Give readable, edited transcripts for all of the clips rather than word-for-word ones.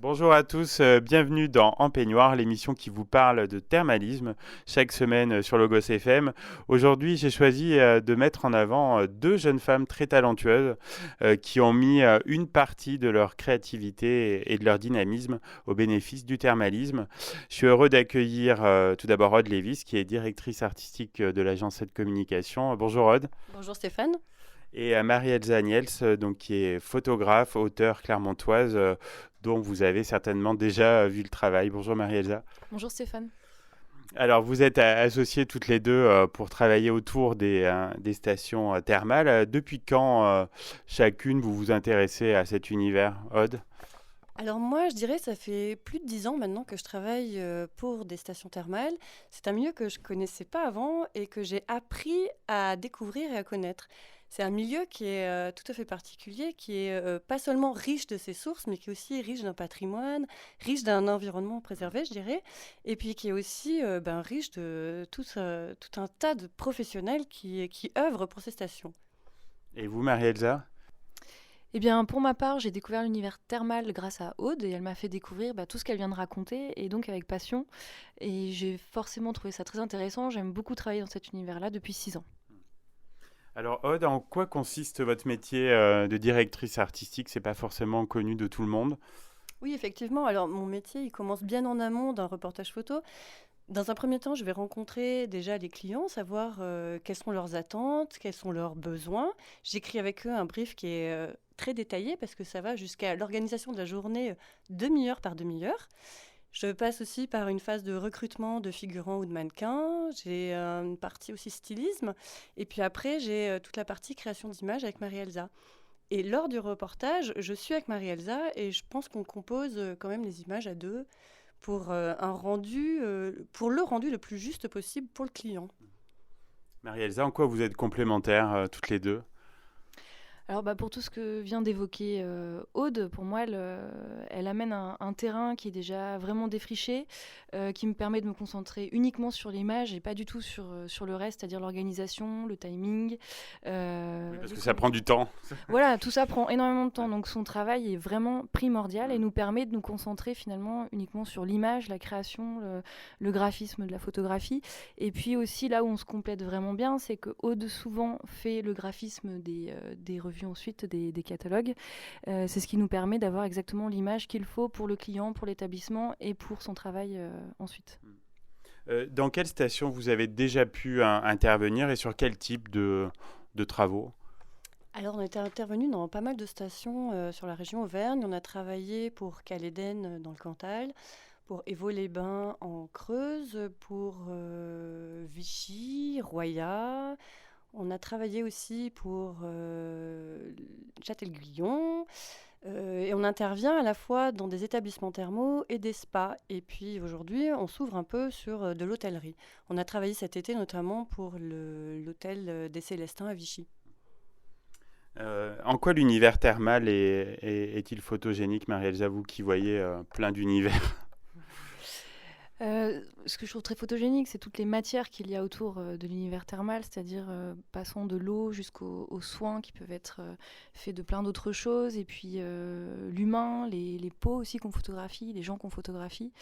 Bonjour à tous, bienvenue dans En Peignoir, l'émission qui vous parle de thermalisme chaque semaine sur Logos FM. Aujourd'hui, j'ai choisi de mettre en avant deux jeunes femmes très talentueuses qui ont mis une partie de leur créativité et de leur dynamisme au bénéfice du thermalisme. Je suis heureux d'accueillir tout d'abord Aude Lévis, qui est directrice artistique de l'agence 7 Communication. Bonjour Aude. Bonjour Stéphane. Et Marie-Elsa Niels, donc, qui est photographe, auteure clermontoise, dont vous avez certainement déjà vu le travail. Bonjour Marie-Elsa. Bonjour Stéphane. Alors, vous êtes associées toutes les deux pour travailler autour des stations thermales. Depuis quand chacune vous vous intéressez à cet univers, Aude? Alors moi, je dirais, ça fait plus de 10 ans maintenant que je travaille pour des stations thermales. C'est un milieu que je connaissais pas avant et que j'ai appris à découvrir et à connaître. C'est un milieu qui est tout à fait particulier, qui est pas seulement riche de ses sources, mais qui est aussi riche d'un patrimoine, riche d'un environnement préservé, je dirais, et puis qui est aussi riche de tout un tas de professionnels qui œuvrent pour ces stations. Et vous, Marie-Elsa? Eh bien, pour ma part, j'ai découvert l'univers thermal grâce à Aude et elle m'a fait découvrir tout ce qu'elle vient de raconter et donc avec passion. Et j'ai forcément trouvé ça très intéressant. J'aime beaucoup travailler dans cet univers-là depuis 6 ans. Alors, Aude, en quoi consiste votre métier de directrice artistique? C'est pas forcément connu de tout le monde. Oui, effectivement. Alors, mon métier, il commence bien en amont d'un reportage photo. Dans un premier temps, je vais rencontrer déjà les clients, savoir quelles sont leurs attentes, quels sont leurs besoins. J'écris avec eux un brief qui est très détaillé parce que ça va jusqu'à l'organisation de la journée demi-heure par demi-heure. Je passe aussi par une phase de recrutement de figurants ou de mannequins. J'ai une partie aussi stylisme. Et puis après, j'ai toute la partie création d'images avec Marie-Elsa. Et lors du reportage, je suis avec Marie-Elsa et je pense qu'on compose quand même les images à deux pour pour le rendu le plus juste possible pour le client. Marie-Elsa, en quoi vous êtes complémentaires toutes les deux? Alors pour tout ce que vient d'évoquer Aude, pour moi, elle amène un terrain qui est déjà vraiment défriché, qui me permet de me concentrer uniquement sur l'image et pas du tout sur le reste, c'est-à-dire l'organisation, le timing. Oui, parce les que ça com- prend du temps. Voilà, tout ça prend énormément de temps, Ouais. donc son travail est vraiment primordial et Mm. nous permet de nous concentrer finalement uniquement sur l'image, la création, le graphisme de la photographie. Et puis aussi là où on se complète vraiment bien, c'est que Aude souvent fait le graphisme des revues ensuite, des catalogues. C'est ce qui nous permet d'avoir exactement l'image qu'il faut pour le client, pour l'établissement et pour son travail ensuite. Dans quelle station vous avez déjà pu intervenir et sur quel type de travaux? Alors, on était intervenu dans pas mal de stations sur la région Auvergne. On a travaillé pour Caléden dans le Cantal, pour Évaux-les-Bains en Creuse, pour Vichy, Roya. On a travaillé aussi pour Châtel-Guyon. Et on intervient à la fois dans des établissements thermaux et des spas. Et puis aujourd'hui, on s'ouvre un peu sur de l'hôtellerie. On a travaillé cet été notamment pour l'hôtel des Célestins à Vichy. En quoi l'univers thermal est-il photogénique, Marie-Elsa, vous qui voyez plein d'univers? Ce que je trouve très photogénique, c'est toutes les matières qu'il y a autour de l'univers thermal, c'est-à-dire passant de l'eau jusqu'aux soins qui peuvent être faits de plein d'autres choses, et puis l'humain, les peaux aussi qu'on photographie, les gens qu'on photographie,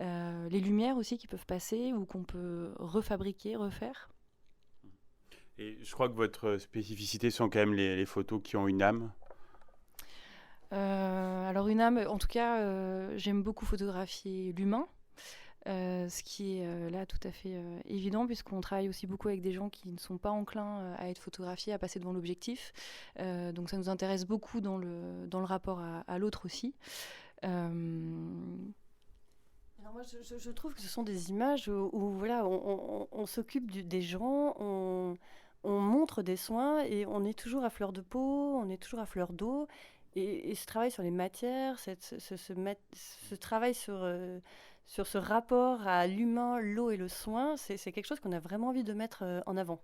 les lumières aussi qui peuvent passer ou qu'on peut refabriquer, refaire. Et je crois que votre spécificité sont quand même les photos qui ont une âme. Alors une âme, en tout cas, j'aime beaucoup photographier l'humain. Ce qui est là tout à fait évident puisqu'on travaille aussi beaucoup avec des gens qui ne sont pas enclins à être photographiés, à passer devant l'objectif. Donc ça nous intéresse beaucoup dans le rapport à l'autre aussi. Alors moi, je trouve que ce sont des images où, voilà, on s'occupe des gens, on montre des soins et on est toujours à fleur de peau, on est toujours à fleur d'eau. Et ce travail sur les matières, ce travail sur ce rapport à l'humain, l'eau et le soin, c'est quelque chose qu'on a vraiment envie de mettre en avant.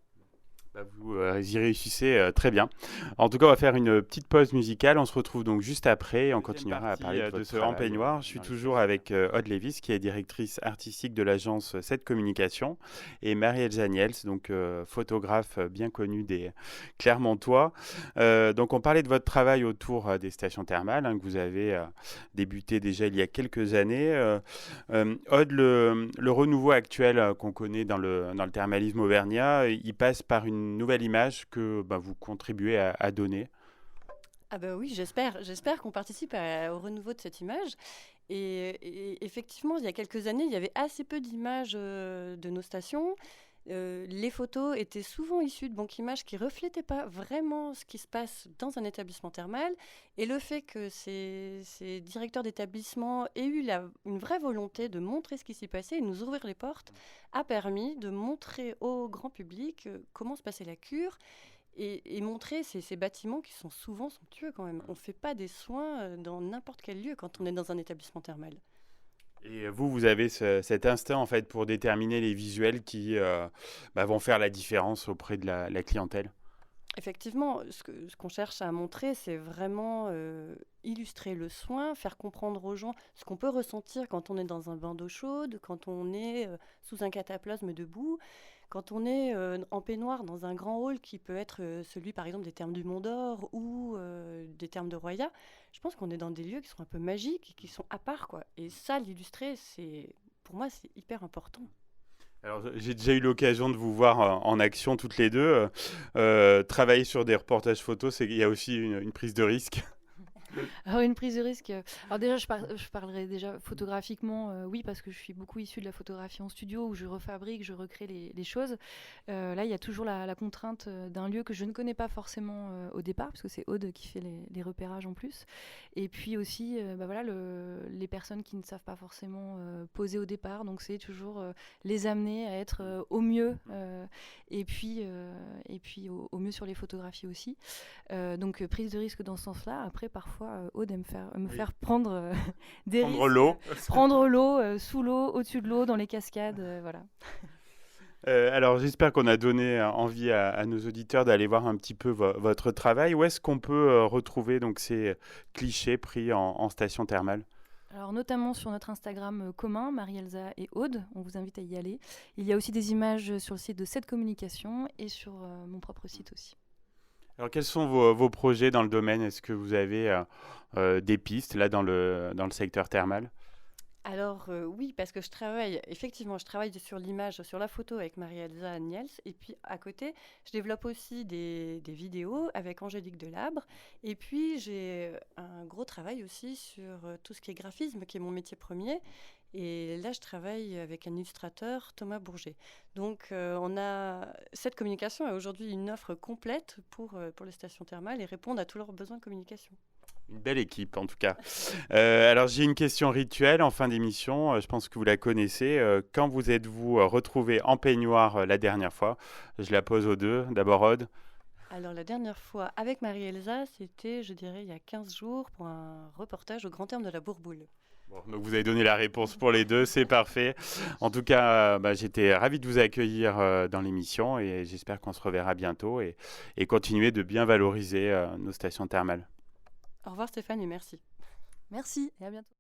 Bah, vous y réussissez très bien. En tout cas, on va faire une petite pause musicale. On se retrouve donc juste après et on continuera à parler de ce En Peignoir. Je suis toujours avec Aude Lévis, qui est directrice artistique de l'agence 7 Communication, et Marie-Elsa Niels, donc photographe bien connue des Clermontois. Donc, on parlait de votre travail autour des stations thermales, hein, que vous avez débuté déjà il y a quelques années. Aude, le renouveau actuel qu'on connaît dans le thermalisme auvergnat, il passe par une nouvelle image que vous contribuez à donner. Ah bah oui, j'espère qu'on participe au renouveau de cette image. Et effectivement, il y a quelques années, il y avait assez peu d'images de nos stations. Les photos étaient souvent issues de banques images qui reflétaient pas vraiment ce qui se passe dans un établissement thermal. Et le fait que ces directeurs d'établissement aient eu une vraie volonté de montrer ce qui s'y passait et nous ouvrir les portes a permis de montrer au grand public comment se passait la cure et montrer ces bâtiments qui sont souvent somptueux quand même. On ne fait pas des soins dans n'importe quel lieu quand on est dans un établissement thermal. Et vous avez cet instinct en fait pour déterminer les visuels qui vont faire la différence auprès de la clientèle. Effectivement, ce qu'on cherche à montrer, c'est vraiment illustrer le soin, faire comprendre aux gens ce qu'on peut ressentir quand on est dans un bain d'eau chaude, quand on est sous un cataplasme debout, quand on est en peignoir dans un grand hall qui peut être celui par exemple des Thermes du Mont d'Or ou des Thermes de Roya. Je pense qu'on est dans des lieux qui sont un peu magiques, qui sont à part, quoi. Et ça, l'illustrer, pour moi, c'est hyper important. Alors, j'ai déjà eu l'occasion de vous voir en action toutes les deux. Travailler sur des reportages photos, il y a aussi une prise de risque. Alors une prise de risque. Alors déjà, je parlerai déjà photographiquement, oui, parce que je suis beaucoup issue de la photographie en studio où je refabrique, je recrée les choses. Là, il y a toujours la contrainte d'un lieu que je ne connais pas forcément au départ, parce que c'est Aude qui fait les repérages en plus. Et puis aussi, voilà, les personnes qui ne savent pas forcément poser au départ, donc c'est toujours les amener à être au mieux, et puis au mieux sur les photographies aussi. Donc prise de risque dans ce sens-là. Après, parfois, Aude aime me faire prendre des risques. L'eau. Prendre l'eau, sous l'eau, au-dessus de l'eau, dans les cascades, voilà. Alors, j'espère qu'on a donné envie à nos auditeurs d'aller voir un petit peu votre travail. Où est-ce qu'on peut retrouver donc, ces clichés pris en station thermale ? Alors, notamment sur notre Instagram commun, Marie-Elsa et Aude, on vous invite à y aller. Il y a aussi des images sur le site de 7 Communication et sur mon propre site aussi. Alors, quels sont vos projets dans le domaine ? Est-ce que vous avez des pistes là dans le secteur thermal ? Alors oui, parce que je travaille sur l'image, sur la photo avec Marie-Elsa Niels, et puis à côté, je développe aussi des vidéos avec Angélique Delabre, et puis j'ai un gros travail aussi sur tout ce qui est graphisme, qui est mon métier premier, et là je travaille avec un illustrateur, Thomas Bourget. Donc cette communication a aujourd'hui une offre complète pour les stations thermales et répondre à tous leurs besoins de communication. Une belle équipe, en tout cas. Alors, j'ai une question rituelle en fin d'émission. Je pense que vous la connaissez. Quand vous êtes-vous retrouvés en peignoir la dernière fois ? Je la pose aux deux. D'abord, Aude. Alors, la dernière fois, avec Marie-Elsa, c'était, je dirais, il y a 15 jours pour un reportage au Grand Therme de la Bourboule. Bon, donc vous avez donné la réponse pour les deux, c'est parfait. En tout cas, j'étais ravi de vous accueillir dans l'émission et j'espère qu'on se reverra bientôt et continuer de bien valoriser nos stations thermales. Au revoir Stéphane et merci. Merci et à bientôt.